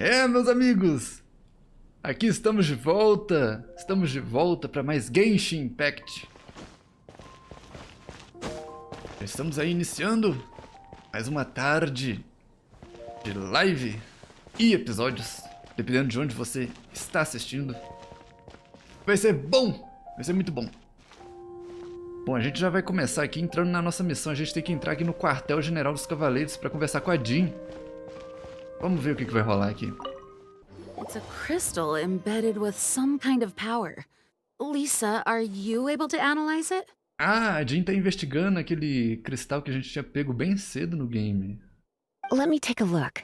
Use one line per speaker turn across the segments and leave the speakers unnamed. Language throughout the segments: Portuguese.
Meus amigos! Aqui estamos de volta! Estamos de volta para mais Genshin Impact. Estamos aí iniciando mais uma tarde de live e episódios, dependendo de onde você está assistindo. Vai ser bom! Vai ser muito bom! Bom, a gente já vai começar aqui entrando na nossa missão. A gente tem que entrar aqui no quartel-general dos cavaleiros para conversar com a Jean. Vamos ver o que vai rolar aqui.
It's a crystal embedded with some kind of power. Lisa, are you able to analyze it?
Ah, a Jean tá investigando aquele cristal que a gente tinha pego bem cedo no game.
Let me take a look.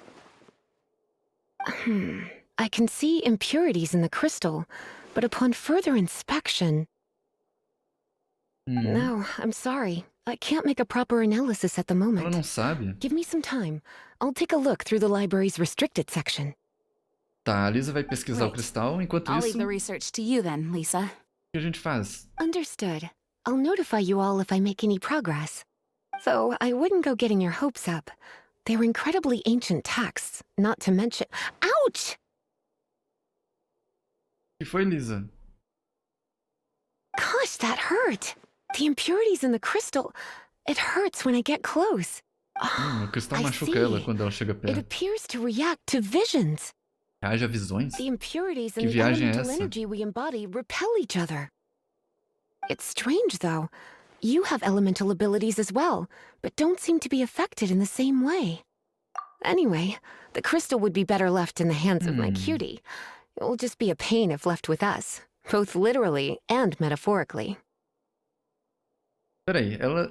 I can see impurities in the crystal, but upon further inspection... No, I'm sorry. I can't make a proper analysis at the
Ela
moment.
não sabe.
Give me some time. I'll take a look through the library's restricted section.
Tá, a Lisa vai pesquisar o
Right.
cristal, enquanto
I'll
isso,
leave the
o
research to you then, Lisa.
que a gente faz?
Understood. I'll notify you all if I make any progress. Though I wouldn't go getting your hopes up. They're incredibly ancient texts, not to mention... Ouch!
O que foi, Lisa?
Gosh, that hurt! The impurities in the crystal... It hurts when I get close.
O cristal
I
machuca ela
see.
quando ela chega
It
perto.
appears to react to visions.
Reage a visões?
The impurities
Que
and the
viagem é
elemental
essa?
energy we embody repel each other. It's strange, though. You have elemental abilities as well, but don't seem to be affected in the same way. Anyway, the crystal would be better left in the hands of my cutie. It will just be a pain if left with us, both literally and metaphorically.
Peraí, ela...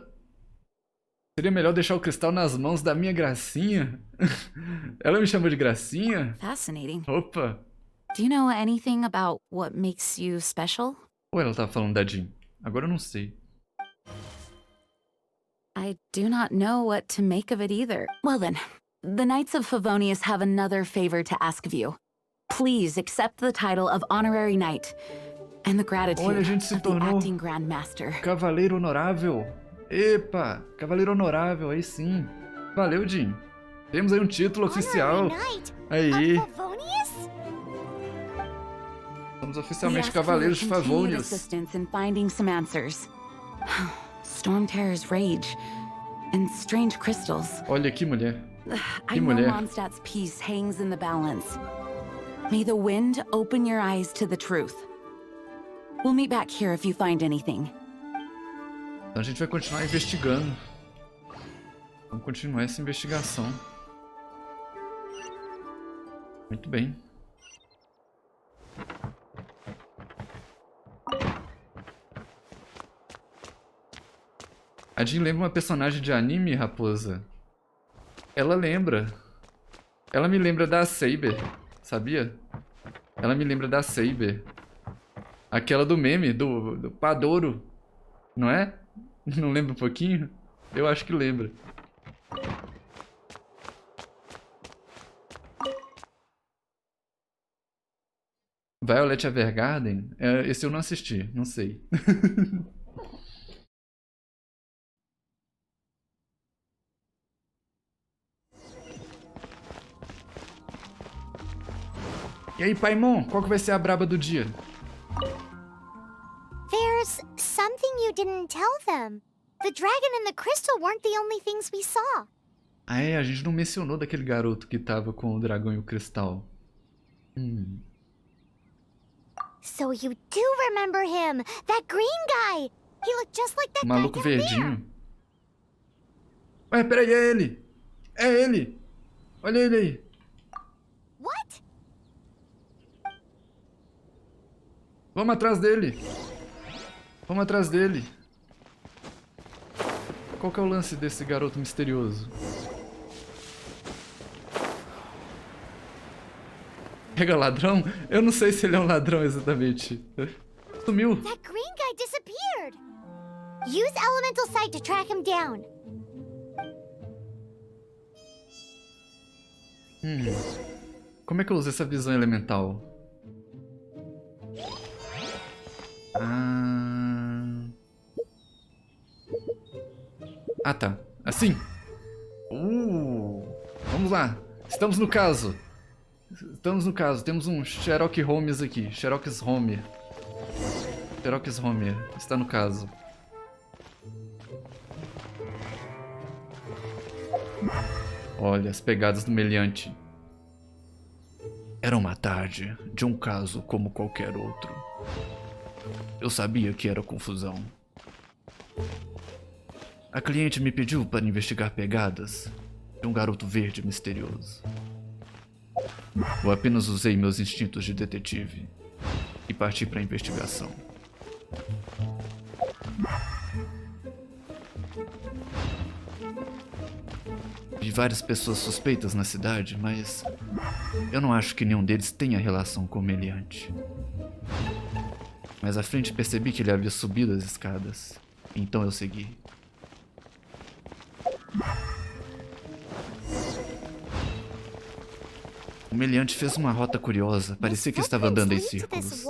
Seria melhor deixar o cristal nas mãos da minha gracinha? Ela me chamou de gracinha?
Fascinating.
Opa!
Do you know anything about what makes you special?
Ou ela tava falando da Jean? Agora eu não sei.
I do not know what to make of it either. Well then, the Knights of Favonius have another favor to ask of you. Please accept the title of Honorary Knight and the gratitude
Olha, a gente se
of the
tornou
Acting Grand Master.
Cavaleiro Honorável. Epa! Cavaleiro Honorável, aí sim. Valeu, Jean. Temos aí um título oficial. Aí. Somos
We
oficialmente
ask for your
Cavaleiros de
continued
Favonius.
assistance in finding some answers. Storm Terror's rage and strange crystals.
Olha aqui, mulher.
I know
mulher.
Mondstadt's peace hangs in the balance. May the wind open your eyes to the truth. We'll meet back here if you find anything.
Então a gente vai continuar investigando. Vamos continuar essa investigação. Muito bem. A Jean lembra uma personagem de anime, raposa? Ela lembra. Ela me lembra da Saber, sabia? Ela me lembra da Saber. Aquela do meme, do Padouro. Não é? Não lembra um pouquinho? Eu acho que lembra. Violet Evergarden? Esse eu não assisti, não sei. E aí, Paimon, qual que vai ser a braba do dia?
There's something you didn't tell them. The dragon and the crystal weren't the only things we saw.
Ah, a gente não mencionou daquele garoto que tava com o dragão e o cristal.
So you do remember him, that green guy. He looked just like that
O
guy
maluco
down there.
verdinho. Ué, peraí, é ele! É ele! Olha ele aí!
What?
Vamos atrás dele! Vamos atrás dele! Qual que é o lance desse garoto misterioso? Pega ladrão? Eu não sei se ele é um ladrão exatamente. Sumiu!
That green guy disappeared. Use elemental sight to track him down.
Como é que eu uso essa visão elemental? Ah, tá. Assim. Vamos lá. Estamos no caso. Estamos no caso, temos um Sherlock Holmes aqui. Sherlock Holmes. Sherlock Holmes está no caso. Olha as pegadas do meliante. Era uma tarde de um caso como qualquer outro. Eu sabia que era confusão. A cliente me pediu para investigar pegadas de um garoto verde misterioso. Eu apenas usei meus instintos de detetive e parti para a investigação. Vi várias pessoas suspeitas na cidade, mas eu não acho que nenhum deles tenha relação com o meliante. Mais à frente percebi que ele havia subido as escadas, então eu segui. O meliante fez uma rota curiosa, parecia que estava andando em círculos.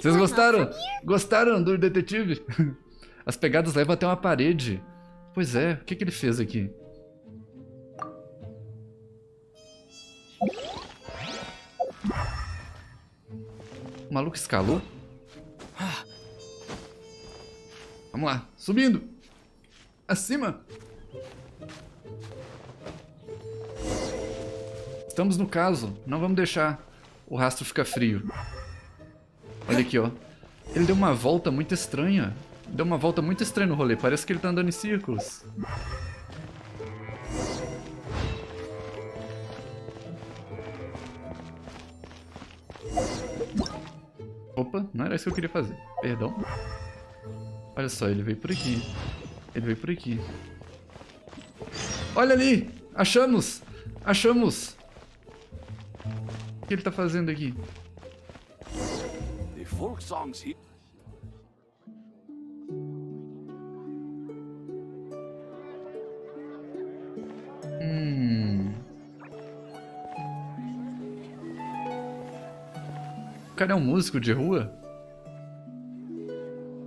Vocês gostaram? Gostaram do detetive? As pegadas levam até uma parede. Pois é, o que ele fez aqui? O maluco escalou? Vamos lá, subindo! Acima! Estamos no caso, não vamos deixar o rastro ficar frio. Olha aqui, ó. Ele deu uma volta muito estranha. Deu uma volta muito estranha no rolê, parece que ele tá andando em círculos. Opa, não era isso que eu queria fazer. Perdão. Olha só, ele veio por aqui. Ele veio por aqui. Olha ali! Achamos! Achamos! O que ele tá fazendo aqui?
The folk songs he
O cara é um músico de rua?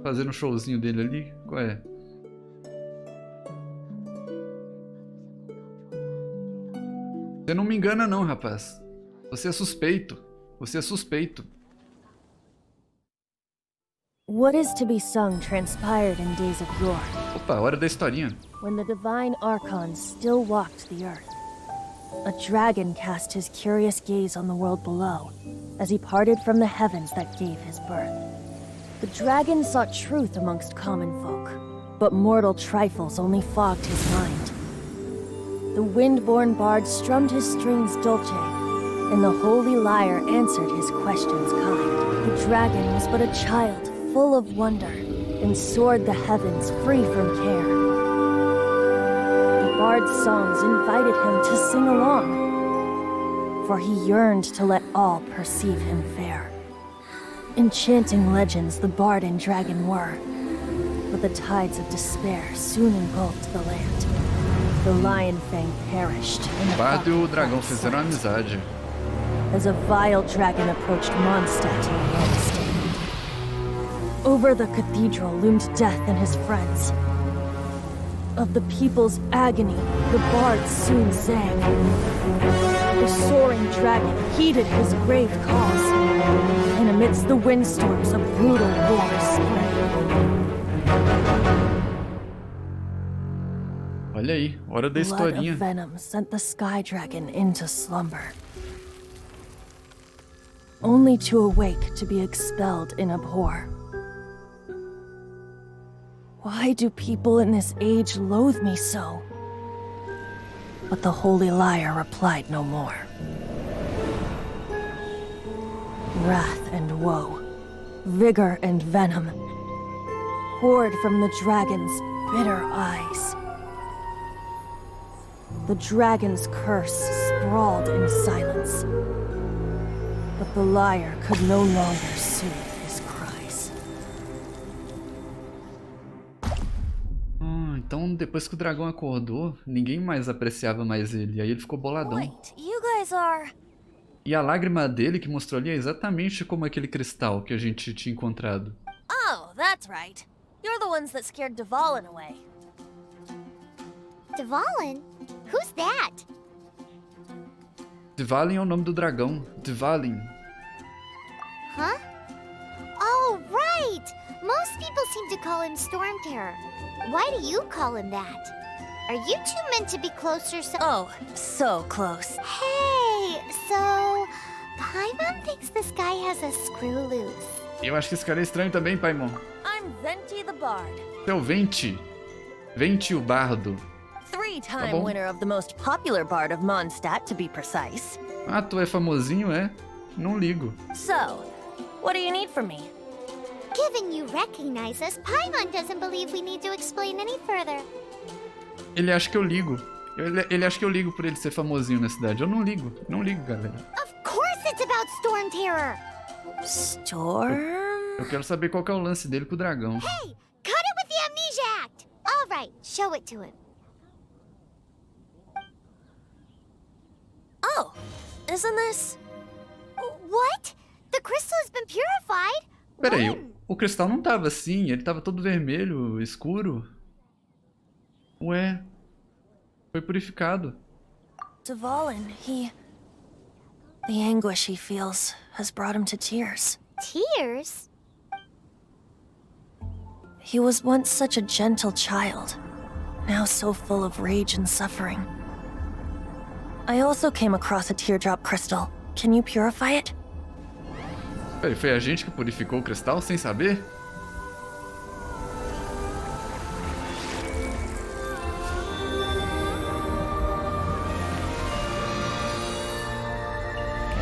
Fazendo um showzinho dele ali? Qual é? Você não me engana não, rapaz. Você é suspeito. Você é suspeito.
What is to be sung transpired in days of yore,
Opa, hora da historinha.
when the divine archons still walked the earth. A dragon cast his curious gaze on the world below, as he parted from the heavens that gave his birth. The dragon sought truth amongst common folk, but mortal trifles only fogged his mind. The wind-born bard strummed his strings dulce, and the holy lyre answered his questions kind. The dragon was but a child, full of wonder, and soared the heavens free from care. The bard's songs invited him to sing along, for he yearned to let all perceive him fair. Enchanting legends the bard and dragon were, but the tides of despair soon engulfed the land. The lion fang perished in the
O bardo e o
fog
dragão
of
fizeram
sight.
amizade.
As a vile dragon approached Mondstadt in Wednesday. Over the cathedral loomed death and his friends. Of the people's agony, the bard soon sang. The soaring dragon heeded his grave calls, and amidst the windstorms a brutal war spread.
Olha aí, hora da
Blood
historinha.
of venom sent the sky dragon into slumber, only to awake to be expelled in abhor. Why do people in this age loathe me so? But the holy lyre replied no more. Wrath and woe, vigor and venom, poured from the dragon's bitter eyes. The dragon's curse sprawled in silence, but the lyre could no longer soothe his cries.
Então depois que o dragão acordou, ninguém mais apreciava mais ele. Aí ele ficou boladão.
Wait, you guys are...
E a lágrima dele que mostrou ali é exatamente como aquele cristal que a gente tinha encontrado.
Oh, that's right. You're the ones that scared Dvalin away.
Dvalin? Who's that?
Dvalin é o nome do dragão. Dvalin.
Huh? Oh, right! Most people seem to call him Storm Terror. Why do you call him that? Are you two meant to be closer so-
Oh, so close.
Hey, so... Paimon thinks this guy has a screw loose.
Eu acho que esse cara é estranho também, Paimon.
I'm Venti the Bard.
Seu Venti. Venti o bardo.
Three-time
bom.
winner of the most popular bard of Mondstadt, to be precise.
Ah, tu é famosinho, é? Não ligo.
So, what do you need from me?
Given you recognize us, Paimon doesn't believe we need to explain any further.
Ele acha que eu ligo. Ele acha que eu ligo por ele ser famosinho na cidade. Eu não ligo. Não ligo, galera.
Of course it's about Storm Terror!
Storm?
Eu quero saber qual que é o lance dele com o dragão.
Hey, cut it with the amnesia act! Alright, show it to him.
Oh, isn't this...
What? The crystal has been purified?
Peraí,
When?
o cristal não tava assim. Ele tava todo vermelho, escuro. Ué. Foi purificado.
Dvalin, the anguish he feels has brought him to tears.
Tears?
He was once such a gentle child, now so full of rage and suffering. I also came across a teardrop crystal. Can you purify it?
Peraí, foi a gente que purificou o cristal sem saber?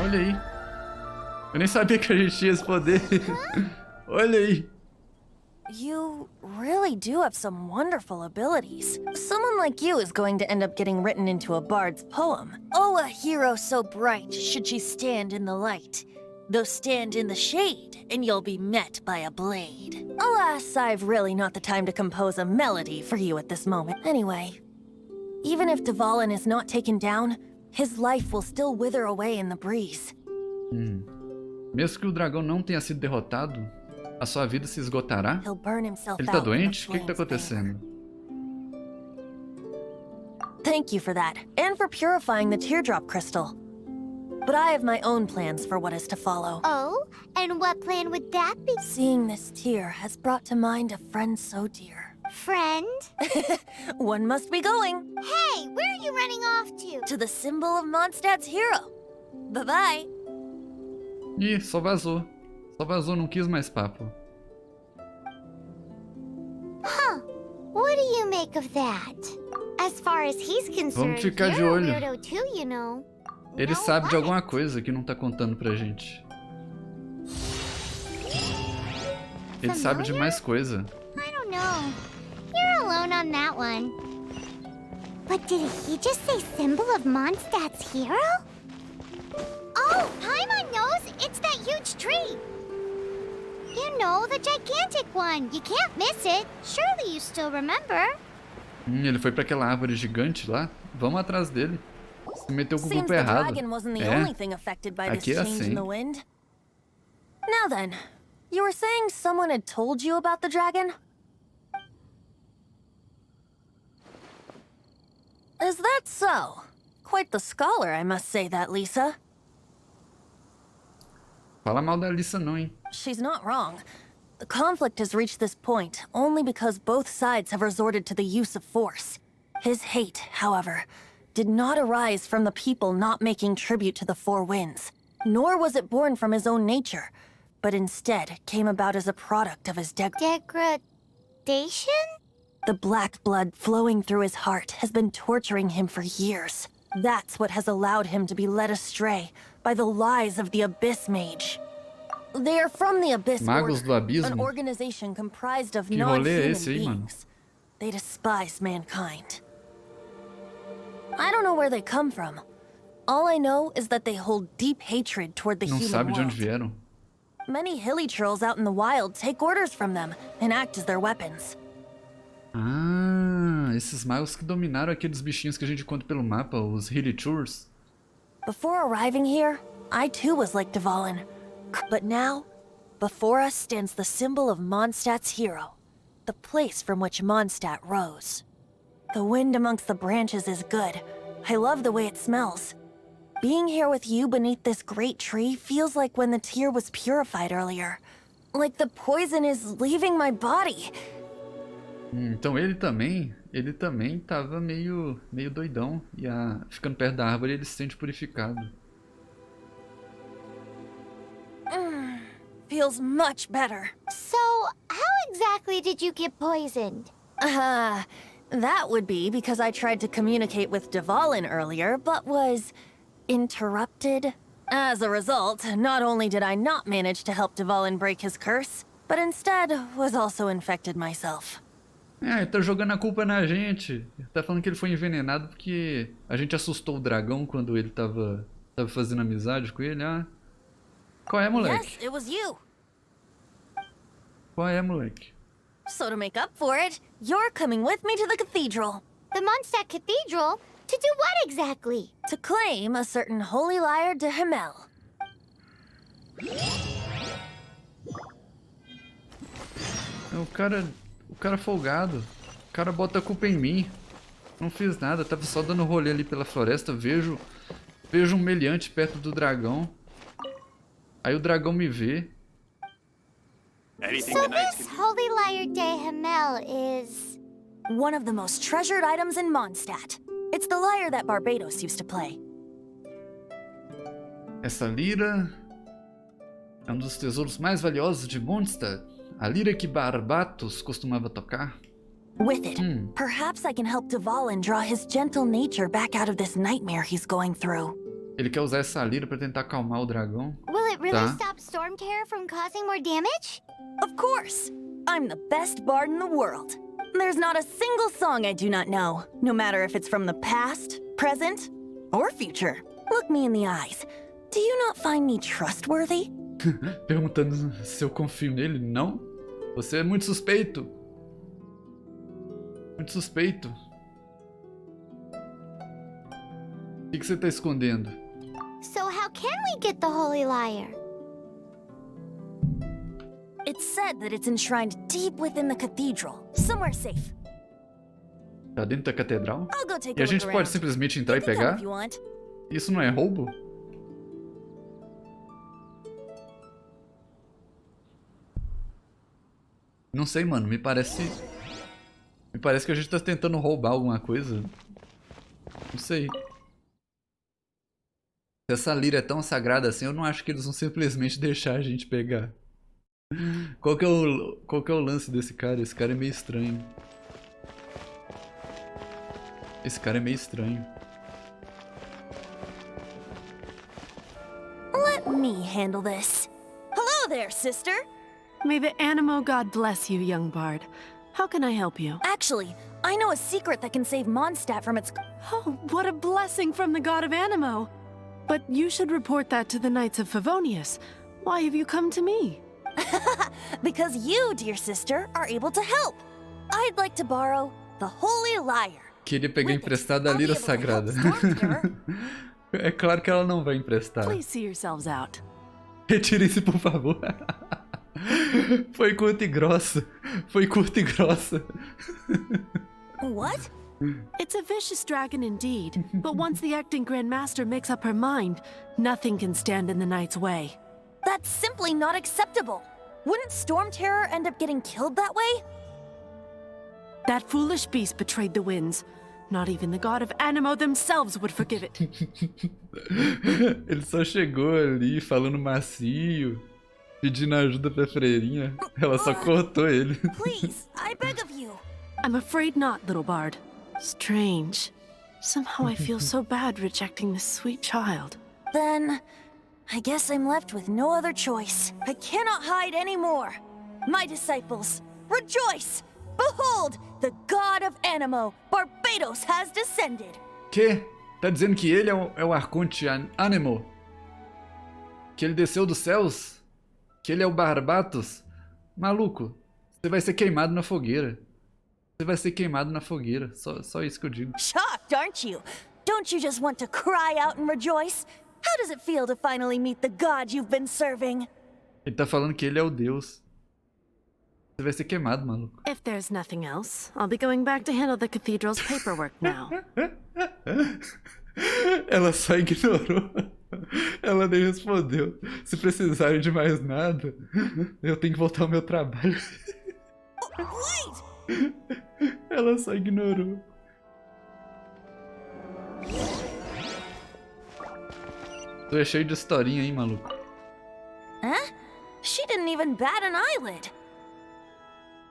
Olha aí. Eu nem sabia que a gente tinha esse poder. Olha aí.
You really do have some wonderful abilities. Someone like you is going to end up getting written into a bard's poem. Oh, a hero so bright, should she stand in the light. Though stand in the shade, and you'll be met by a blade. Alas, I've really not the time to compose a melody for you at this moment. Anyway, even if Dvalin is not taken down, his life will still wither away in the breeze.
Mesmo que o dragão não tenha sido derrotado, a sua vida se esgotará?
He'll burn himself
Ele tá
out in the
doente? O que tá
flames
acontecendo?
there. Thank you for that, and for purifying the teardrop crystal. But I have my own plans for what is to follow.
Oh, and what plan would that be?
Seeing this tear has brought to mind a friend so dear.
Friend?
One must be going
Hey, where are you running off to?
to the symbol of Mondstadt's hero. Bye-bye.
Ih, só vazou. Só vazou, não quis mais papo.
Huh. What do you make of that? As far as he's concerned,
Vamos ficar de
you're a
olho.
weirdo too, you know.
Ele
No
sabe de
what?
alguma coisa que não tá contando pra gente. Ele sabe de mais coisa.
I don't know. You're alone on that one. But did he just say symbol of Mondstadt's hero? Oh, Paimon knows! It's that huge tree! You know, the gigantic one. You can't miss it. Surely you still remember.
Ele foi pra aquela árvore gigante lá. Vamos atrás dele. Se meteu com o
Seems
grupo
the
errado.
dragon wasn't the
É.
only thing affected by this
Aqui é
change
assim.
in the wind. Now then, you were saying someone had told you about the dragon? Is that so? Quite the scholar, I must say that, Lisa.
Fala mal da Alissa não, hein?
She's not wrong. The conflict has reached this point only because both sides have resorted to the use of force. His hate, however, did not arise from the people not making tribute to the Four Winds, nor was it born from his own nature, but instead came about as a product of his
Degradation?
The black blood flowing through his heart has been torturing him for years. That's what has allowed him to be led astray by the lies of the Abyss Mage. They are from the Abyss
Magos do
Order, an
Abismo?
organization comprised of
Que rolê é
non-human
esse aí, mano?
beings. They despise mankind. I don't know where they come from. All I know is that they hold deep hatred toward the
Não
human
sabe de
world.
onde vieram.
Many hilly trolls out in the wild take orders from them and act as their weapons.
Ah, esses magos que dominaram aqueles bichinhos que a gente conta pelo mapa, os Hilly Tours.
Before arriving here, I too was like Dvalin. But now, before us stands the symbol of Mondstadt's hero, the place from which Mondstadt rose. The wind amongst the branches is good. I love the way it smells. being here with you beneath this great tree feels like when the tear was purified earlier. Like the poison is leaving my body.
Então ele também tava meio doidão. E ficando perto da árvore ele se sente purificado.
Feels much better.
So, how exactly did you get poisoned?
That would be because I tried to communicate with Dvalin earlier, but was interrupted. As a result, not only did I not manage to help Dvalin break his curse, but instead was also infected myself.
Ele tá jogando a culpa na gente. Ele tá falando que ele foi envenenado porque a gente assustou o dragão quando ele tava fazendo amizade com ele. Qual é, moleque?
Yes, it was you.
Qual é, moleque?
So to make up for it, you're coming with me to the cathedral.
The Mondstadt Cathedral? To do what exactly?
To claim a certain holy lyre de Himmel.
O cara folgado. O cara bota a culpa em mim. Não fiz nada, tava só dando rolê ali pela floresta. Vejo um meliante perto do dragão. Aí o dragão me vê.
So this holy lyre de Himmel is...
One of the most treasured items in Mondstadt. It's the lyre that Barbados used to play.
Essa lira é um dos tesouros mais valiosos de Mondstadt. A lira que Barbatos costumava tocar.
With it, perhaps I can help Dvalin draw his gentle nature back out of this nightmare he's going through.
Ele quer usar essa lira pra tentar acalmar o dragão.
Will it really
Tá.
stop Storm Terror from causing more damage?
Of course! I'm the best bard in the world. There's not a single song I do not know, no matter if it's from the past, present, or future. Look me in the eyes. Do you not find me trustworthy?
Perguntando se eu confio nele. Não. Você é muito suspeito. Muito suspeito. O que você tá escondendo?
So how can we get the holy lyre?
It's said that it's enshrined deep within the cathedral, somewhere safe.
Tá dentro da catedral?
I'll go take
E
a
a gente
look
pode
around.
simplesmente entrar
You
e
can come
pegar?
if you want.
Isso não é roubo? Não sei, mano. Me parece que a gente tá tentando roubar alguma coisa. Não sei. Se essa lira é tão sagrada assim, eu não acho que eles vão simplesmente deixar a gente pegar. Qual que é o lance desse cara? Esse cara é meio estranho. Esse cara é meio estranho.
Let me handle this. Hello there, sister.
May the Animo God bless you, young bard. How can I help you?
Actually, I know a secret that can save Mondstadt from its...
Oh, what a blessing from the god of Animo! But you should report that to the Knights of Favonius. Why have you come to me?
Because you, dear sister, are able to help. I'd like to borrow the holy lyre.
Queria pegar
With it,
emprestada a
I'll be
lira
able to help
sagrada.
Storm Terror.
É claro que ela não vai emprestar.
Please see yourselves out.
Retire-se, por favor. Foi curta e grossa. Foi curta e grossa.
What?
It's a vicious dragon indeed, but once the acting Grandmaster makes up her mind, nothing can stand in the knight's way.
That's simply not acceptable. Wouldn't Storm Terror end up getting killed that way?
That foolish beast betrayed the winds. Not even the god of Animo themselves would forgive it.
Ele só chegou ali falando macio, pedindo ajuda pra freirinha. Ela só cortou ele.
Please, I beg of you.
I'm afraid not, little bard. Strange. Somehow I feel so bad rejecting this sweet child.
Then, I guess I'm left with no other choice. I cannot hide anymore. My disciples, rejoice! Behold, the god of Animo, Barbados, has descended.
Que? Tá dizendo que ele é o Arconte Anemo? Que ele desceu dos céus? Que ele é o Barbatos? Maluco, você vai ser queimado na fogueira. Você vai ser queimado na fogueira. Só isso que eu digo.
Shocked, aren't you? Don't you just want to cry out and rejoice? How does it feel to finally meet the god you've been serving?
Ele tá falando que ele é o Deus. Você vai ser queimado, maluco.
If there's nothing else, I'll be going back to handle the cathedral's paperwork now.
Ela só ignorou. Ela nem respondeu. Se precisarem de mais nada, eu tenho que voltar ao meu trabalho. Ela só ignorou. Tu é cheio de historinha, hein, maluco?
Huh? She didn't even bat an eyelid.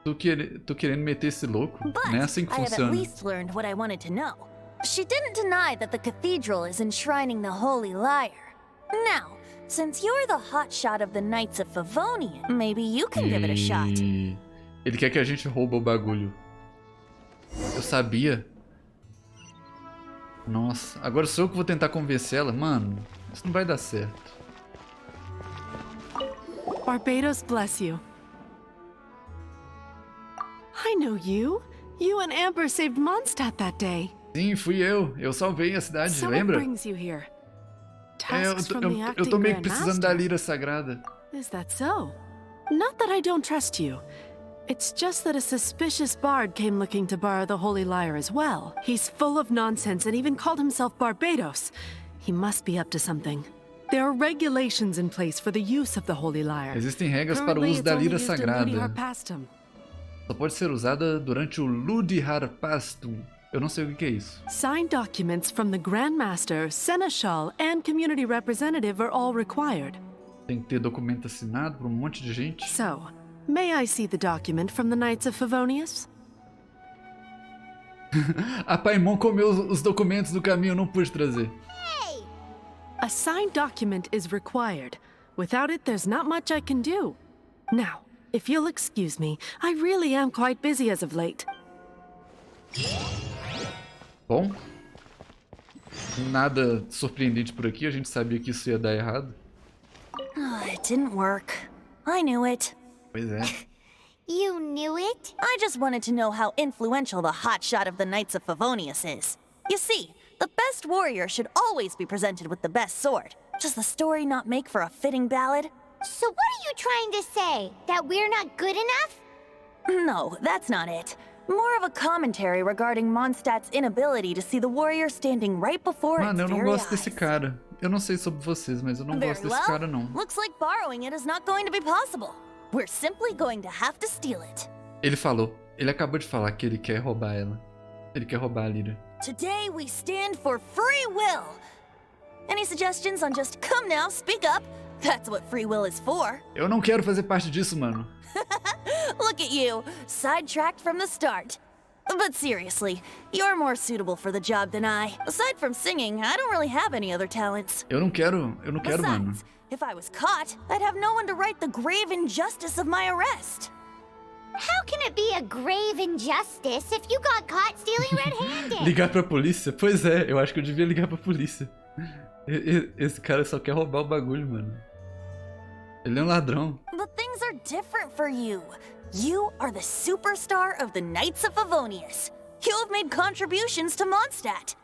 Tu querendo meter esse louco?
But
Não é assim que
I have at
funciona.
least learned what I wanted to know. She didn't deny that the cathedral is enshrining the Holy Lyre. Now, since you're the hotshot of the Knights of Favonian, maybe you can give it a shot.
Ele quer que a gente rouba o bagulho. Eu sabia. Nossa, agora sou eu que vou tentar convencer ela. Mano, isso não vai dar certo.
Barbados bless you. I know you. You and Amber saved Mondstadt that day.
Sim, fui eu. Eu salvei a cidade,
So what
lembra?
brings you here?
É,
Tasks from the
eu
acting
tô meio que
Grand
precisando da
Master?
lira sagrada.
Is that so? Not that I don't trust you. It's just that a suspicious bard came looking to borrow the Holy Lyre as well. He's full of nonsense and even called himself Barbados. He must be up to something. There are regulations in place for the use of the Holy Lyre.
Existem regras para o
Currently,
uso
it's
da
only
lira
used in
sagrada.
Ludi Harpastum.
Só pode ser usada durante o Ludi Harpastum. Eu não sei o que é isso.
Signed documents from the Grand Master, Seneschal, and community representative are all required.
Tem que ter documento assinado por um monte de gente.
So, may I see the document from the Knights of Favonius?
A Paimon comeu os documentos do caminho, eu não pude trazer.
A signed document is required. Without it, there's not much I can do. Now, if you'll excuse me, I really am quite busy as of late.
Bom, nada surpreendente por aqui, a gente sabia que isso ia dar errado.
It didn't work. I knew it.
Pois é.
You knew it?
I just wanted to know how influential the hotshot of the Knights of Favonius is. You see, the best warrior should always be presented with the best sword. Does the story not make for a fitting ballad?
So what are you trying to say? That we're not good enough?
No, that's not it. More of a commentary regarding Mondstadt's inability to see the warrior standing right before
Mano, eu
its
não
very
gosto
eyes.
desse cara. Eu não sei sobre vocês, mas eu não
Very
gosto desse
well.
cara, não.
Looks like borrowing it is not going to be possible. We're simply going to have to steal it.
Ele falou. Ele acabou de falar que ele quer roubar ela. Ele quer roubar a lira.
Today we stand for free will. Any suggestions on just come now, speak up? That's what free will is for.
Eu não quero fazer parte disso, mano.
Look at you, sidetracked from the start. But seriously, you're more suitable for the job than I. Aside from singing, I don't really have any other talents.
Eu não quero, mano.
Besides, if I was caught, I'd have no one to right the grave injustice of my arrest.
How can it be a grave injustice if you got caught stealing red-handed?
Ligar pra polícia? Pois é, eu acho que eu devia ligar pra polícia. Esse cara só quer roubar o bagulho, mano. Ele é um ladrão.
But things are different for you. You are the superstar of the Knights of Favonius. You have made contributions to Mondstadt.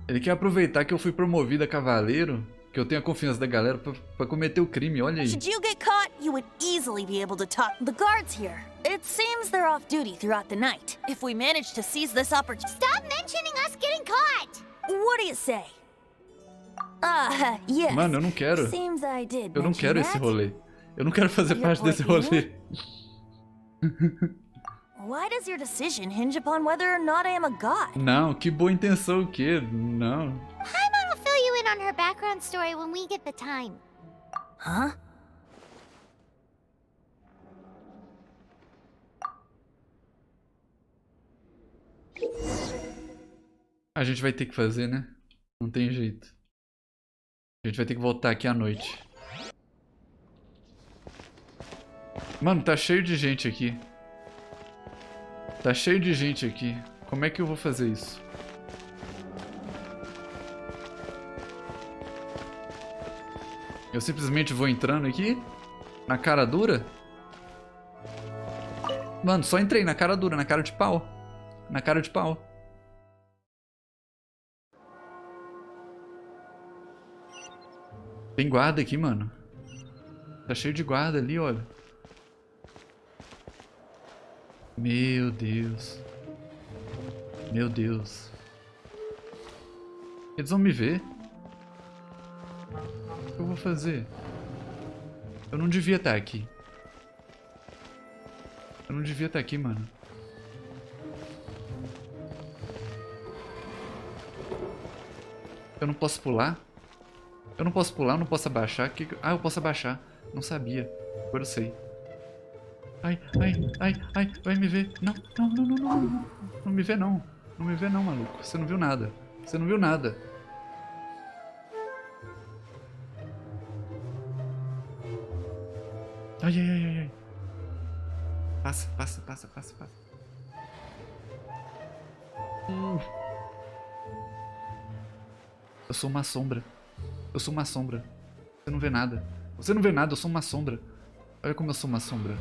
Ele quer aproveitar que eu fui promovido a cavaleiro, que eu tenho a confiança da galera pra cometer o crime, olha aí.
Should you get caught, you would easily be able to talk the guards here. It seems they're off duty throughout the night. If we manage to seize this opportunity...
Stop mentioning us getting caught!
What do you say? Yes.
Mano, eu não quero.
Seems I did
Eu não
mention
quero esse
that.
rolê. Eu não quero fazer parte desse rolê.
Why does your decision hinge upon whether or not I am a god?
Não, que boa intenção o quê? Não.
Paimon will fill you in on her background story when we get the time.
Huh?
A gente vai ter que fazer, né? Não tem jeito. A gente vai ter que voltar aqui à noite. Mano, tá cheio de gente aqui. Tá cheio de gente aqui. Como é que eu vou fazer isso? Eu simplesmente vou entrando aqui? Na cara dura? Mano, só entrei na cara dura, na cara de pau. Na cara de pau. Tem guarda aqui, mano. Tá cheio de guarda ali, olha. Meu Deus. Meu Deus. Eles vão me ver. O que eu vou fazer? Eu não devia estar aqui. Eu não devia estar aqui, mano. Eu não posso pular? Eu não posso pular, eu não posso abaixar. Ah, eu posso abaixar. Não sabia. Agora eu sei. Ai, ai, ai, ai, vai me ver. Não, não, não, não, não, não. Não me vê não. Não me vê não, maluco. Você não viu nada. Você não viu nada. Ai, ai, ai, ai, ai. Passa, passa, passa, passa, passa. Eu sou uma sombra. Eu sou uma sombra. Você não vê nada. Você não vê nada, eu sou uma sombra. Olha como eu sou uma sombra.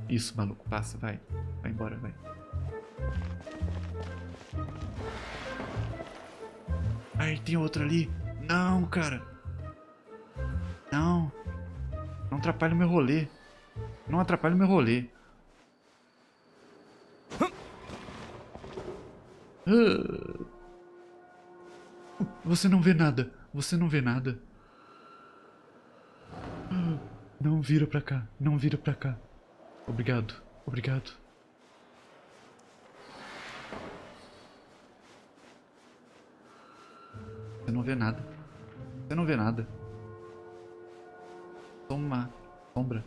Isso, maluco. Passa, vai. Vai embora, vai. Ai, tem outro ali. Não, cara. Não. Não atrapalha o meu rolê. Não atrapalha o meu rolê. Você não vê nada. Você não vê nada. Não vira pra cá. Não vira pra cá. Obrigado. Obrigado. Você não vê nada. Você não vê nada. Sou uma sombra.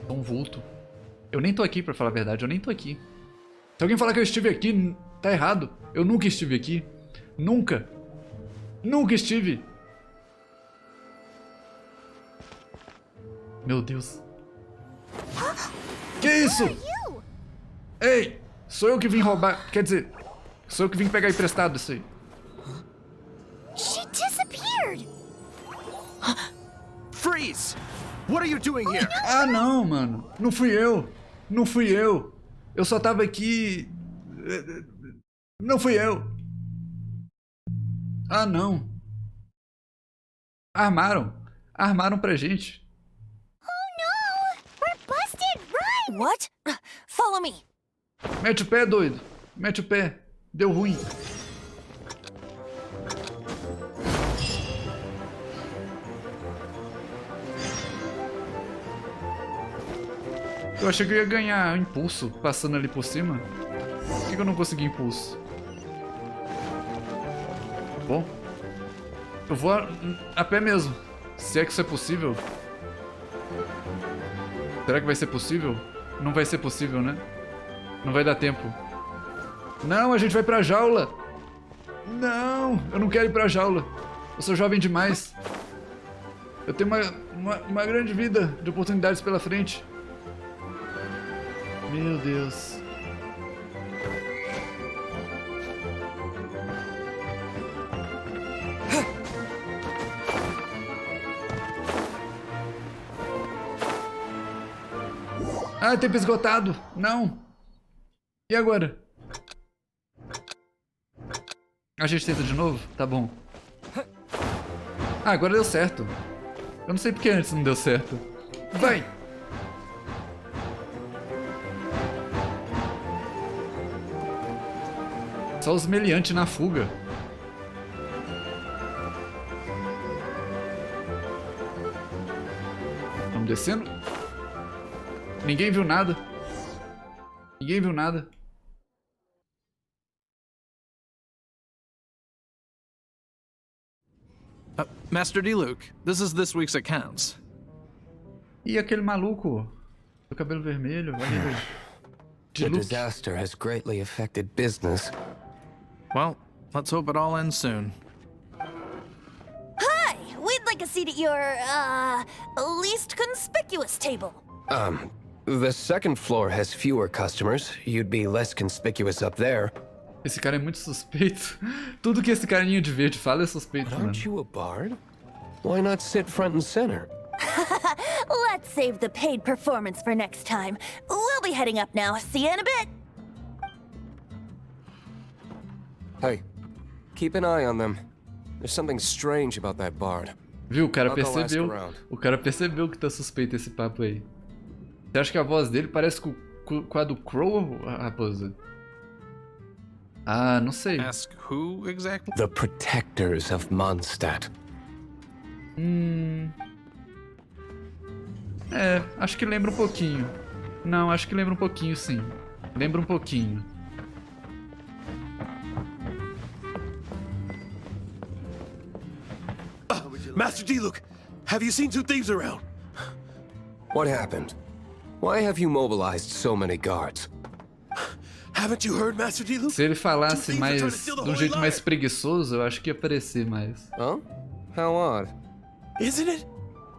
Sou um vulto. Eu nem tô aqui, pra falar a verdade. Eu nem tô aqui. Se alguém falar que eu estive aqui, tá errado. Eu nunca estive aqui. Nunca. Nunca estive. Meu Deus. Que isso? Ei, sou eu que vim roubar. Quer dizer, sou eu que vim pegar emprestado isso aí.
She disappeared!
Freeze! What are you doing here?
Ah, não, mano. Não fui eu. Não fui eu. Eu só tava aqui... Não fui eu. Ah, não. Armaram. Armaram pra gente.
We're busted! Run!
What? Follow me.
Mete o pé, doido. Mete o pé. Deu ruim. Eu achei que eu ia ganhar impulso passando ali por cima. Por que eu não consegui impulso? Bom, eu vou a pé mesmo. Se é que isso é possível. Será que vai ser possível? Não vai ser possível, né? Não vai dar tempo. Não, a gente vai pra jaula. Não, eu não quero ir pra jaula. Eu sou jovem demais. Eu tenho uma grande vida de oportunidades pela frente. Meu Deus. Ah, tempo esgotado. Não. E agora? A gente tenta de novo? Tá bom. Ah, agora deu certo. Eu não sei porque antes não deu certo. Vai! Só os meliantes na fuga. Vamos descendo. Ninguém viu nada. Ninguém viu nada.
Master D. Luke, this is this week's accounts.
E aquele maluco do cabelo vermelho? De
The
Luke.
disaster has greatly affected business.
Well, let's hope it all ends soon.
Hi! We'd like a seat at your, least conspicuous table.
The second floor has fewer customers. You'd be less conspicuous up there.
Esse cara é muito suspeito. Tudo que esse carinha de verde fala é suspeito,
But
mano.
aren't you a bard? Why not sit front and center?
Let's save the paid performance for next time. We'll be heading up now. See you in a bit.
Hey, keep an eye on them. There's something strange about that bard.
Viu? O cara
I'll go ask
percebeu.
around.
O cara percebeu que tá suspeito esse papo aí. Você acha que a voz dele parece com a do Crow, raposa? Ah, não sei.
Ask who exactly?
The protectors of Mondstadt.
É, acho que lembra um pouquinho. Não, acho que lembra um pouquinho, sim. Lembra um pouquinho.
Master Diluc, have you seen two thieves around?
What happened? Why have you mobilized so many guards?
Haven't you heard, Master Diluc?
Se ele falasse mais de um jeito mais preguiçoso, eu acho que ia aparecer mais.
Oh? How odd.
Isn't it?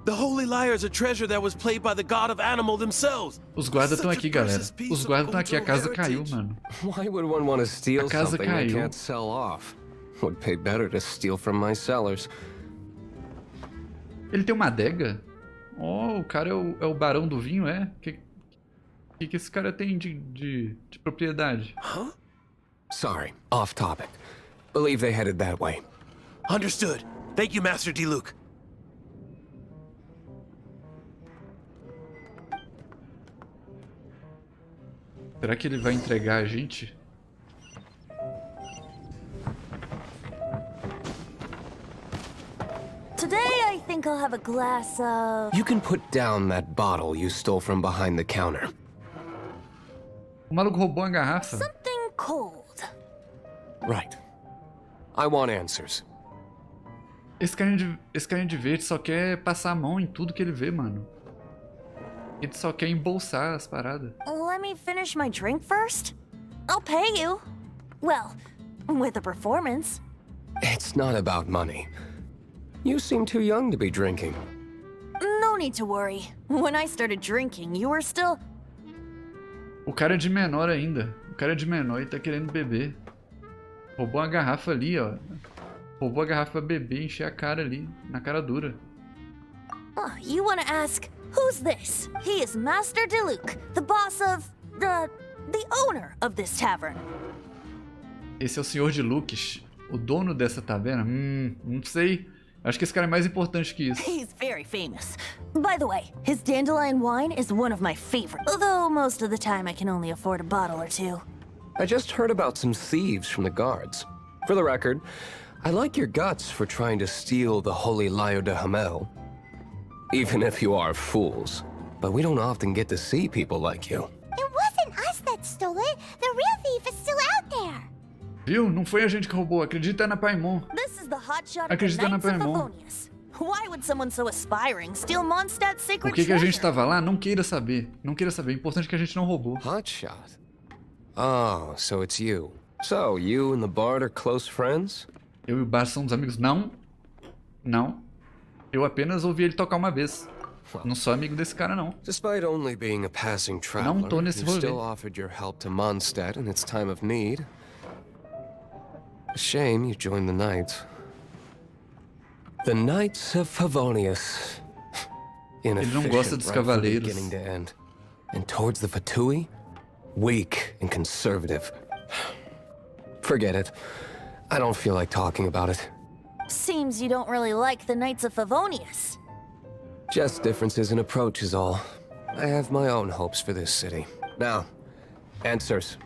The Holy Lyre is a treasure that was played by the god of animal themselves.
Os guardas estão aqui, galera. Os guardas estão aqui. A casa caiu, mano.
Why would one want to steal
A casa
something I
caiu.
can't sell off? Would pay better to steal from my sellers.
Ele tem uma adega? Oh, o cara é o barão do vinho, é? Que esse cara tem de propriedade?
Huh?
Sorry, off topic. Believe they headed that way.
Understood. Thank you, Master Diluc.
Será que ele vai entregar a gente?
Today I think I'll have a glass of...
You can put down that bottle you stole from behind the counter.
O maluco roubou uma garrafa.
something cold.
Right. I want answers.
Esse carinha de verde só quer passar a mão em tudo que ele vê, mano. Ele só quer embolsar as paradas.
Let me finish my drink first. I'll pay you. Well, with a performance.
It's not about money. You seem too young to be drinking.
No need to worry. When I started drinking, you were still...
O cara é de menor ainda. O cara é de menor e tá querendo beber. Roubou uma garrafa ali, ó. Roubou a garrafa pra beber e encher a cara ali, na cara dura.
Oh, you want to ask, who's this? He is Master Diluc, the boss of... the owner of this tavern.
Esse é o senhor de Lucas, o dono dessa taverna? Não sei. Acho que esse cara é mais importante que isso.
He's very famous. By the way, his dandelion wine is one of my favorites, although most of the time I can only afford a bottle or two.
I just heard about some thieves from the guards. For the record, I like your guts for trying to steal the Holy Lyre de Hamel. Even if you are fools. But we don't often get to see people like you.
It wasn't us that stole it. The real thief is still out there.
Viu? Não foi a gente que roubou. Acredita na Paimon.
This is the hotshot of the
Acredita na
Knights of
Paimon.
Favonius. Why would someone so aspiring steal Mondstadt's
Por
sacred
que a gente
treasure?
tava lá? Não queira saber. Não queira saber. O importante é que a gente não roubou.
Hotshot. Oh, so it's you. So, you and the Bard are close friends?
Eu e o Bar somos amigos? Não. Não. Eu apenas ouvi ele tocar uma vez. Não sou amigo desse cara, não.
Despite only being a passing traveler,
tô nesse
you
rolê.
still offered your help to Mondstadt in its time of need. A shame you joined the Knights. The Knights of Favonius.
Ele não gosta dos
Inefficient right from
cavaleiros.
beginning to end. And towards the Fatui, weak and conservative. Forget it. I don't feel like talking about it.
Seems you don't really like the Knights of Favonius.
Just differences in approach is all. I have my own hopes for this city. Now, answers.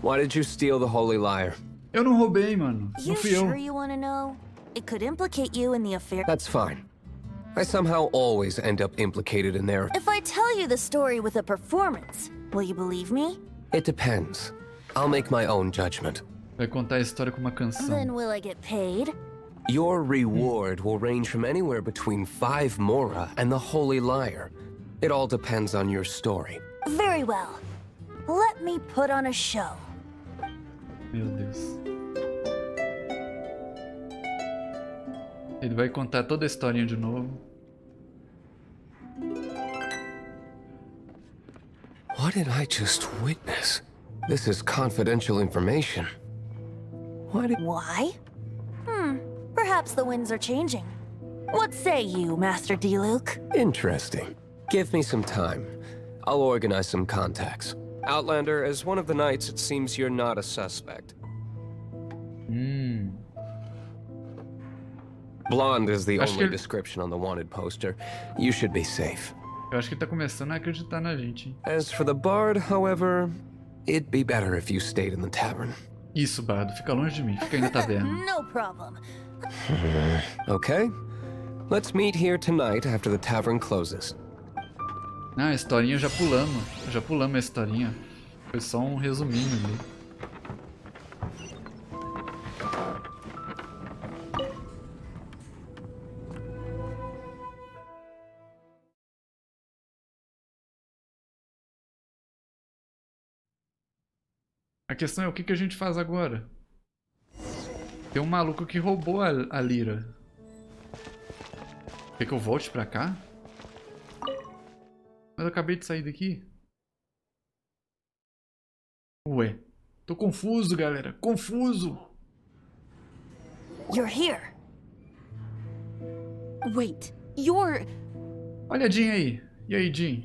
Why did you steal the Holy Lyre?
Eu não roubei, mano.
You
Não fui eu.
sure you want to know? It could implicate you in the affair.
That's fine. I somehow always end up implicated in their...
If I tell you the story with a performance, will you believe me?
It depends. I'll make my own judgment.
Vai contar a história com uma canção.
Then will I get paid?
Your reward will range from anywhere between 5 mora and the Holy Lyre. It all depends on your story.
Very well. Let me put on a show.
Meu Deus. Ele vai contar toda a historinha de novo.
What did I just witness? This is confidential information.
Why? Perhaps the winds are changing. What say you, Master Diluc?
Interesting. Give me some time. I'll organize some contacts. Outlander, as one of the knights, it seems you're not a suspect. Blonde is the
Acho
only
que-
description on the wanted poster. You should be safe.
Eu acho que ele tá começando a acreditar na gente, hein?
As for the bard, however, it'd be better if you stayed in the tavern.
Isso, Bardo. Fica longe de mim. Fica aí na taverna.
No problem.
Okay? Let's meet here tonight after the tavern closes.
Ah, a historinha já pulamos. Já pulamos a historinha. Foi só um resuminho ali. A questão é o que a gente faz agora? Tem um maluco que roubou a lira. Quer que eu volte pra cá? Mas eu acabei de sair daqui. Ué. Tô confuso, galera. Confuso.
You're here.
Wait, you're...
Olha a Jean aí. E aí, Jean?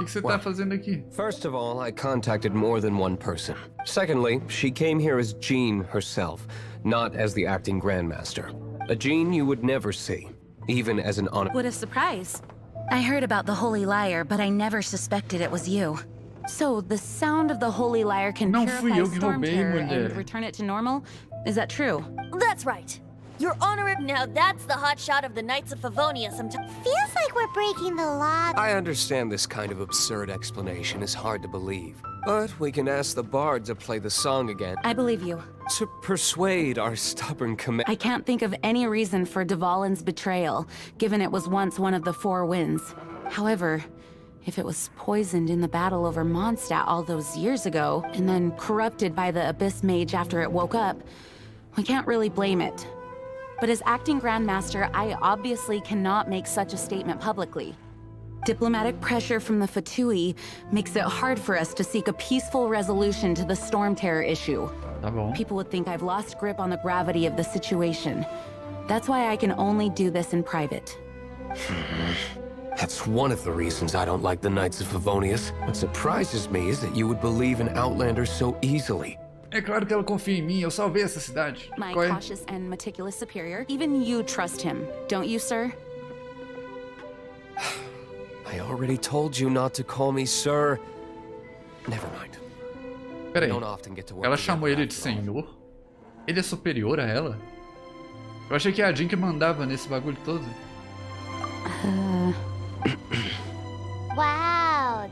O que você tá fazendo aqui?
First of all, I contacted more than one person. Secondly, she came here as Jean herself, not as the acting grandmaster. A Jean you would never see, even as an honor.
What a surprise. I heard about the Holy Lyre, but I never suspected it was you. So, the sound of the Holy Lyre can
Não fui
purify
eu que
storm
roubei,
terror
mulher.
and return it to normal? Is that true?
That's right. Your Honor, now that's the hot shot of the Knights of Favonia sometimes.
Feels like we're breaking the law.
I understand this kind of absurd explanation is hard to believe, but we can ask the bard to play the song again
I believe you.
to persuade our stubborn
I can't think of any reason for Dvalin's betrayal, given it was once one of the Four Winds. However, if it was poisoned in the battle over Mondstadt all those years ago, and then corrupted by the Abyss Mage after it woke up, we can't really blame it. But as acting Grandmaster, I obviously cannot make such a statement publicly. Diplomatic pressure from the Fatui makes it hard for us to seek a peaceful resolution to the storm terror issue.
Tá bom.
People would think I've lost grip on the gravity of the situation. That's why I can only do this in private.
That's one of the reasons I don't like the Knights of Favonius. What surprises me is that you would believe in Outlanders so easily.
É claro que ela confia em mim. Eu salvei essa cidade.
My
Qual é?
cautious and meticulous superior, even you trust him, don't you, sir?
I already told you not to call me sir. Never mind.
Pera aí.
Don't often get to work
Ela
together
chamou ele de
after all.
senhor? Ele é superior a ela? Eu achei que a Jean que mandava nesse bagulho todo.
Wow.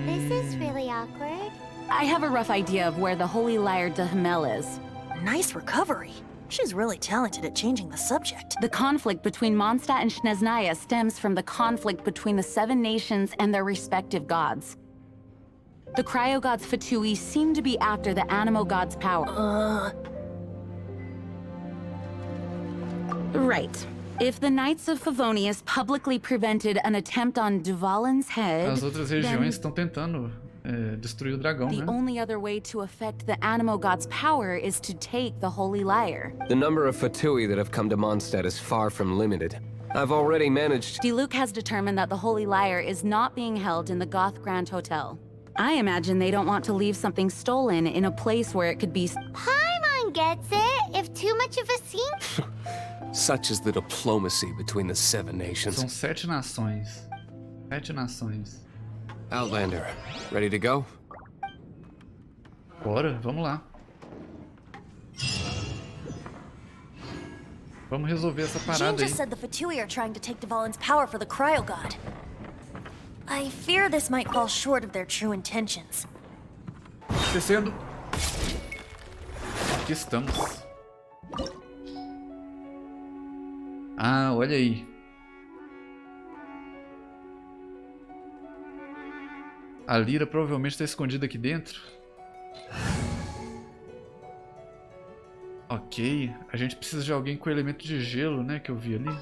This is really awkward.
I have a rough idea of where the Holy Lyre de Hamel is.
Nice recovery. She's really talented at changing the subject.
The conflict between Mondstadt and Snezhnaya stems from the conflict between the Seven Nations and their respective gods. The cryo-gods Fatui seem to be after the Animo god's power. Right. If the Knights of Favonius publicly prevented an attempt on Dvalin's head,
As outras regiões estão tentando destruir o dragão,
the
né?
only other way to affect the Animo god's power is to take the Holy Lyre.
The number of Fatui that have come to Mondstadt is far from limited. I've already managed.
Diluc has determined that the Holy Lyre is not being held in the Goth Grand Hotel. I imagine they don't want to leave something stolen in a place where it could be...
Paimon gets it. If too much of a scene.
Such is the diplomacy between the Seven Nations.
São 7 nações. 7 nações.
Outlander, ready to go?
Bora, vamos lá. Vamos resolver essa
Jean
parada aí.
just said the Fatui are trying to take Dvalin's power for the cryo god. I fear this might fall short of their true intentions.
Descendo. Aqui estamos. Ah, olha aí. A lira provavelmente está escondida aqui dentro. Ok. A gente precisa de alguém com elemento de gelo, né? Que eu vi ali.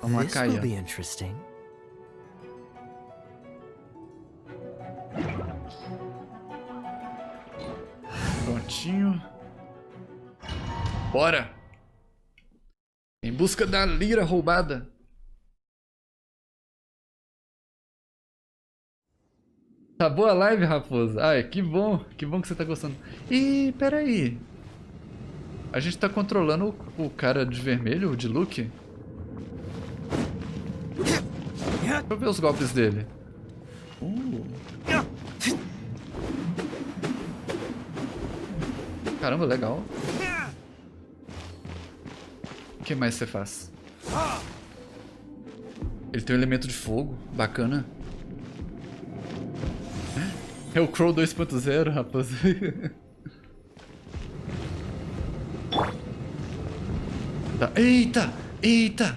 Vamos lá, Caia.
Interesting.
Prontinho. Bora! Em busca da lira roubada. Tá boa a live, Raposa? Ai, que bom que você tá gostando. Ih, peraí. A gente tá controlando o cara de vermelho, o de Luke. Deixa eu ver os golpes dele. Caramba, legal. O que mais você faz? Ele tem um elemento de fogo, bacana. É o Crow 2.0, rapaz. Tá. Eita! Eita!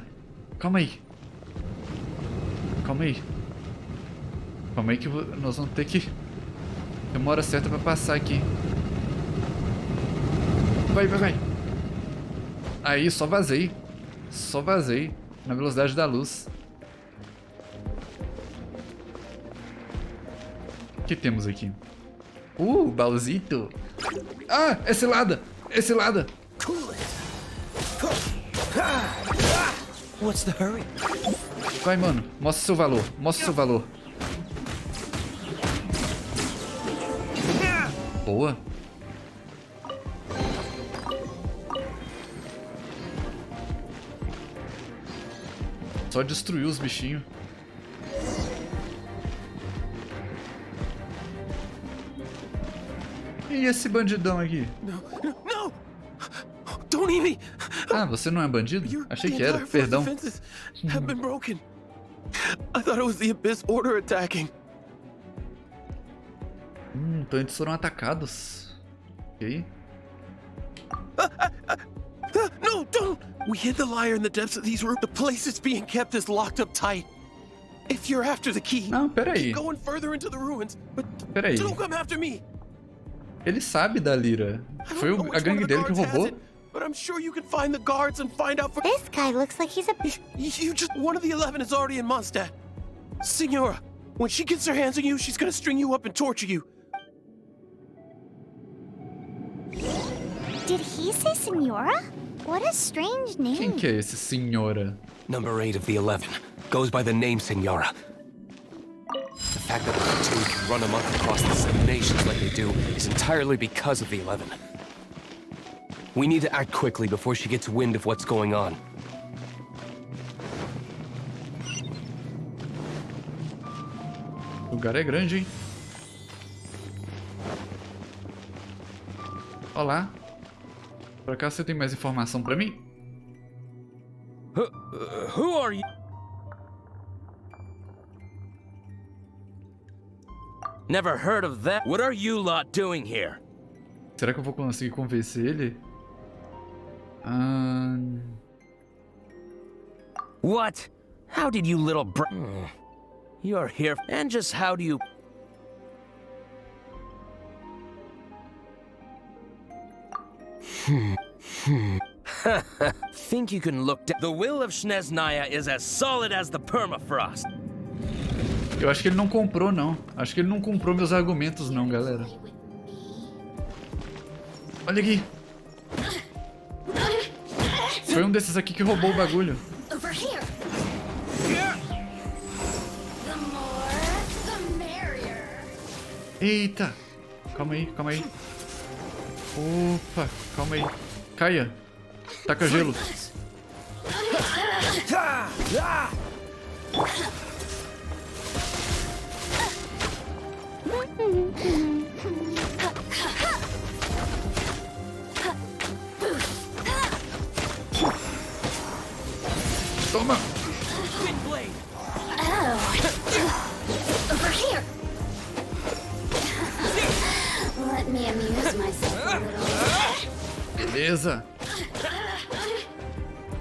Calma aí. Calma aí. Calma aí que nós vamos ter que... Tem uma hora certa pra passar aqui. Vai, vai, vai. Aí, só vazei. Só vazei. Na velocidade da luz. O que temos aqui? Baúzito. Ah, é cilada. É cilada.
What's the hurry?
Vai, mano. Mostra seu valor. Mostra seu valor. Boa. Só destruiu os bichinhos. E esse bandidão aqui?
No! Don't eat me!
Ah, você não é bandido? Achei que era, perdão.
Have been broken. I thought it was the Abyss Order attacking.
Então eles foram atacados. Ok.
No, don't! We hid the lyre in the depths of these rooms. The place it's being kept is locked up tight. If you're after the key,
Não, peraí.
keep going further into the ruins. But
Peraí.
don't come after me.
Ele sabe da Lyra. Foi a gangue dele que roubou.
But I'm sure you can find the guards and find out for...
This guy looks like he's a...
You just... One of the 11 is already in Mondstadt. Signora, when she gets her hands on you, she's gonna string you up and torture you.
Did he say Senora? What a strange name.
Quem que é esse senhora?
Number 8 of the 11 goes by the name Senora. The fact that the platoon can run amok across the 7 nations like they do is entirely because of the 11. We need to act quickly before she gets wind of what's going on.
O lugar é grande, hein? Olá. Por acaso você tem mais informação pra mim?
Who are you? Never heard of that. What are you lot doing here?
Será que eu vou conseguir convencer ele?
What? How did you little You're here, and just how do you... Think you can look down... The will of Snezhnaya is as solid as the permafrost.
Eu acho que ele não comprou, não. Acho que ele não comprou meus argumentos, não, galera. Olha aqui. Foi um desses aqui que roubou o bagulho. Eita. Calma aí, calma aí. Opa, calma aí. Caia. Taca gelo. Toma.
Over here. Let me amuse myself a little.
Beleza.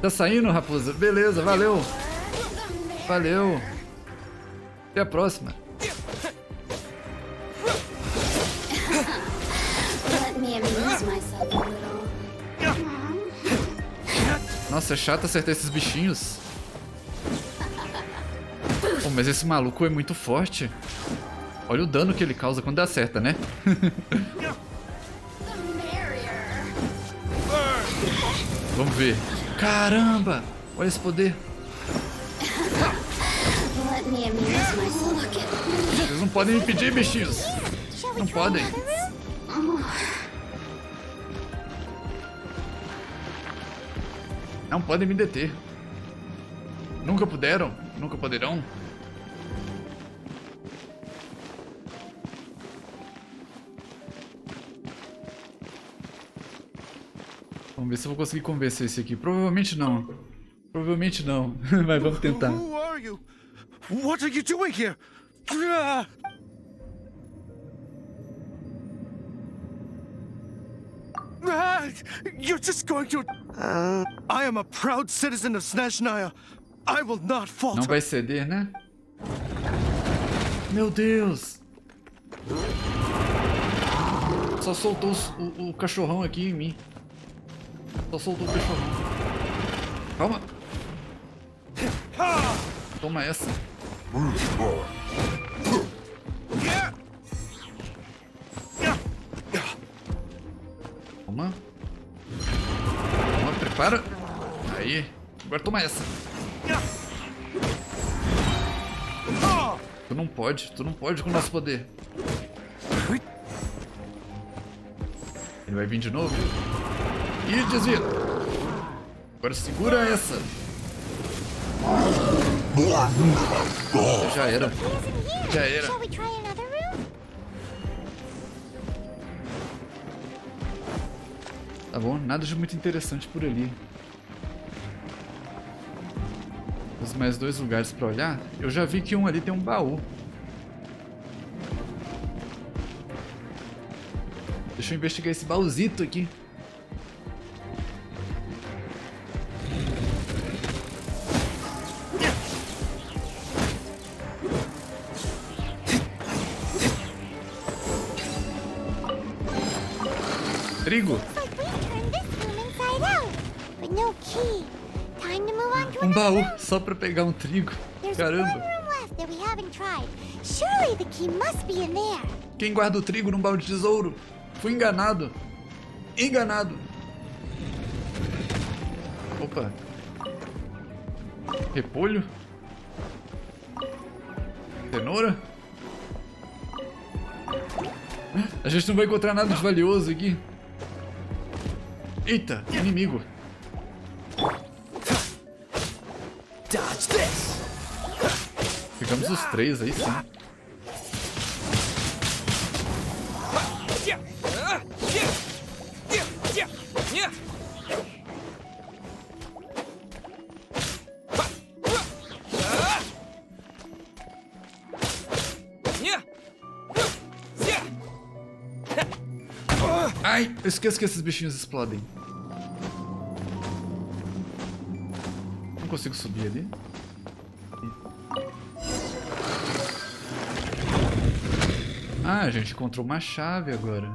Tá saindo, raposa? Beleza, valeu. Valeu. Até a próxima.
Let me amuse myself a little.
Nossa, é chato acertar esses bichinhos. Pô, mas esse maluco é muito forte. Olha o dano que ele causa quando acerta, né? Vamos ver. Caramba! Olha esse poder. Vocês não podem me impedir, bichinhos. Não podem. Não podem me deter. Nunca puderam, nunca poderão. Vamos ver se eu vou conseguir convencer esse aqui. Provavelmente não. Provavelmente não. Mas vamos tentar.
Who are you? What are you doing here? You're just going to... I am a proud citizen of Snezhnaya. I will not falter.
Não vai ceder, né? Meu Deus! Só soltou o cachorrão aqui em mim. Só soltou o cachorrão. Calma! Toma essa. Toma. Toma, prepara. Aí. Agora toma essa. Tu não pode com o nosso poder. Ele vai vir de novo. Ih, desvia. Agora segura essa. Já era. Já era. Tá bom, nada de muito interessante por ali. Temos mais 2 lugares pra olhar. Eu já vi que um ali tem um baú. Deixa eu investigar esse baúzito aqui. Trigo. Um baú só pra pegar um trigo. Caramba. Quem guarda o trigo num baú de tesouro? Fui enganado. Enganado. Opa. Repolho. Cenoura. A gente não vai encontrar nada de valioso aqui. Eita, inimigo. Pegamos os 3 aí, sim. Ai, eu esqueço que esses bichinhos explodem. Não consigo subir ali. Ah, a gente encontrou uma chave agora.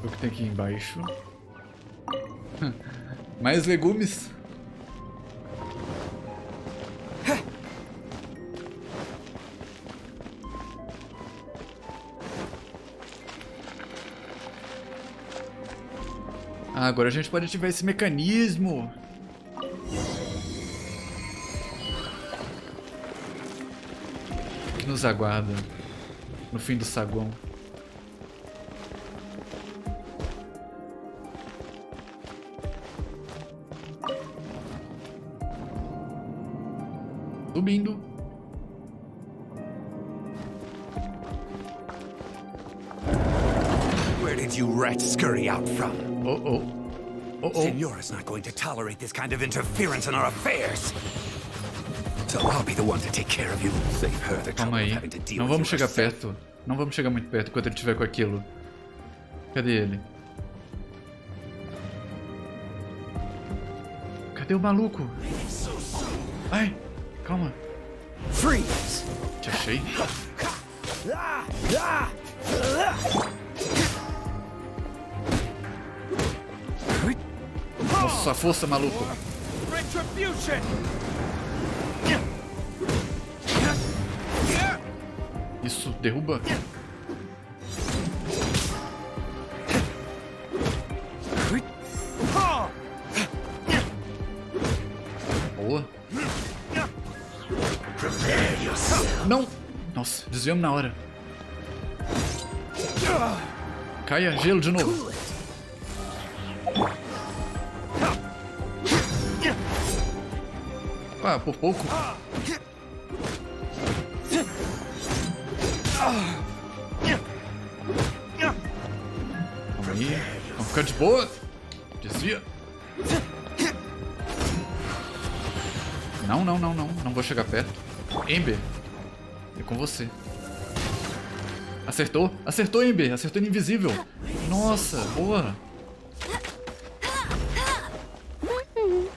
O que tem aqui embaixo? Mais legumes. Ah, agora a gente pode ativar esse mecanismo. O que nos aguarda no fim do saguão? Subindo.
Where did you rats scurry out from?
Oh.
Señora's not going to tolerate this kind of interference in our affairs. So I'll be the one to take care of you. Save her the trouble of having to deal with you.
Não vamos chegar perto. Não vamos chegar muito perto enquanto ele estiver com aquilo. Cadê ele? Cadê o maluco? Ai, calma.
Freeze!
Te achei. Nossa, força, maluco. Isso, derruba. Boa. Não! Nossa, desviamos na hora. Caia, gelo de novo. Ah, por pouco. Calma aí. Vamos ficar de boa. Desvia. Não, não, não, não. Não vou chegar perto. Ember. É com você. Acertou? Acertou, Ember. Acertou no invisível. Nossa, boa.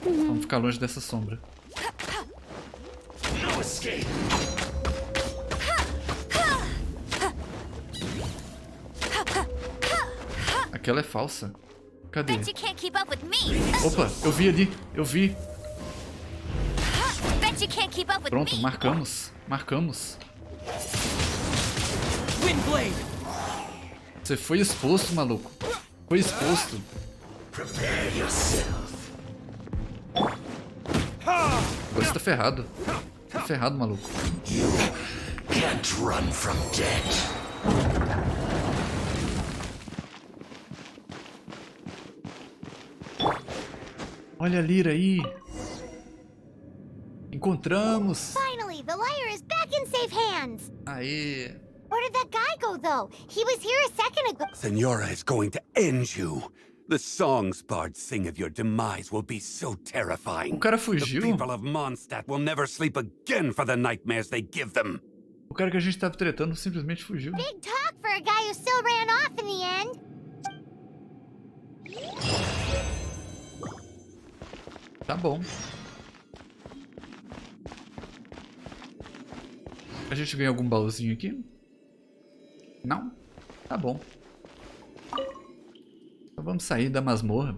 Vamos ficar longe dessa sombra. Aquela é falsa. Cadê? Opa, eu vi ali. Eu vi. Pronto, marcamos. Marcamos. Você foi exposto, maluco. Foi exposto. Agora você tá ferrado. Tá ferrado, maluco. Olha a Lira aí. Encontramos.
Finally, the lyre is back in safe hands.
Aê.
Where did that guy go, though? He was here a second ago.
Senora is going to end you. The songs bards sing of your demise will be so terrifying.
O cara
The
fugiu.
people of Mondstadt will never sleep again for the nightmares they give them.
O cara que a gente tava tretando simplesmente fugiu.
Big talk for a guy who still ran off in the end.
Tá bom. A gente ganha algum baúzinho aqui? Não? Tá bom. Então vamos sair da masmorra.